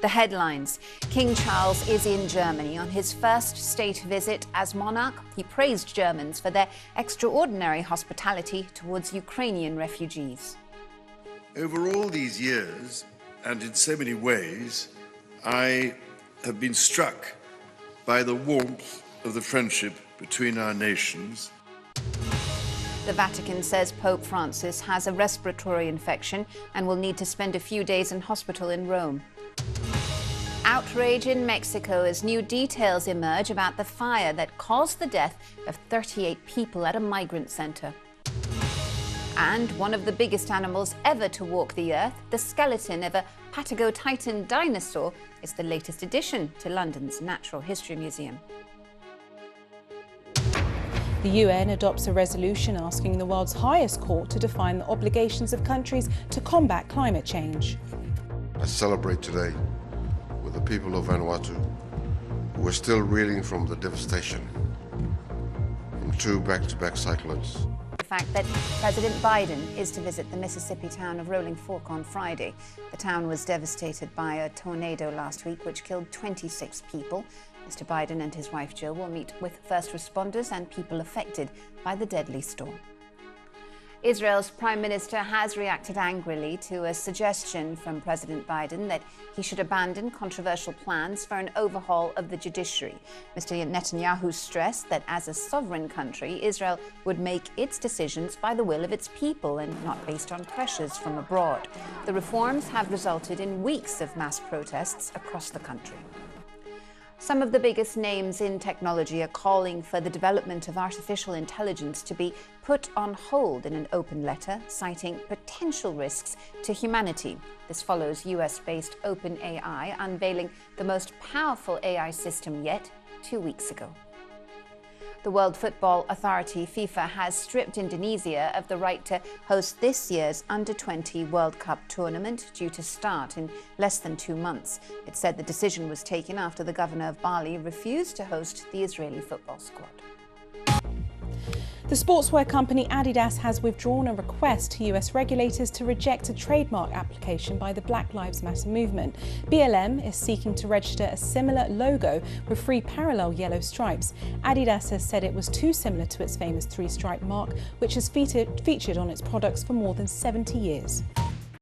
The headlines. King Charles is in Germany on his first state visit as monarch. He praised Germans for their extraordinary hospitality towards Ukrainian refugees. Over all these years, and in so many ways, I have been struck by the warmth of the friendship between our nations. The Vatican says Pope Francis has a respiratory infection and will need to spend a few days in hospital in Rome. Outrage in Mexico as new details emerge about the fire that caused the death of 38 people at a migrant center. And one of the biggest animals ever to walk the earth, the skeleton of a Patagotitan dinosaur, is the latest addition to London's Natural History Museum. The UN adopts a resolution asking the world's highest court to define the obligations of countries to combat climate change. I celebrate today with the people of Vanuatu who are still reeling from the devastation from two back-to-back cyclones. The fact that President Biden is to visit the Mississippi town of Rolling Fork on Friday. The town was devastated by a tornado last week which killed 26 people. Mr. Biden and his wife Jill will meet with first responders and people affected by the deadly storm. Israel's Prime Minister has reacted angrily to a suggestion from President Biden that he should abandon controversial plans for an overhaul of the judiciary. Mr. Netanyahu stressed that as a sovereign country, Israel would make its decisions by the will of its people and not based on pressures from abroad. The reforms have resulted in weeks of mass protests across the country. Some of the biggest names in technology are calling for the development of artificial intelligence to be put on hold in an open letter, citing potential risks to humanity. This follows US-based OpenAI unveiling the most powerful AI system yet 2 weeks ago. The World Football Authority, FIFA, has stripped Indonesia of the right to host this year's Under-20 World Cup tournament, due to start in less than 2 months. It said the decision was taken after the governor of Bali refused to host the Israeli football squad. The sportswear company ADIDAS has withdrawn a request to US regulators to reject a trademark application by the Black Lives Matter movement. BLM is seeking to register a similar logo with 3 parallel yellow stripes. ADIDAS has said it was too similar to its famous 3-stripe mark, which has featured on its products for more than 70 years.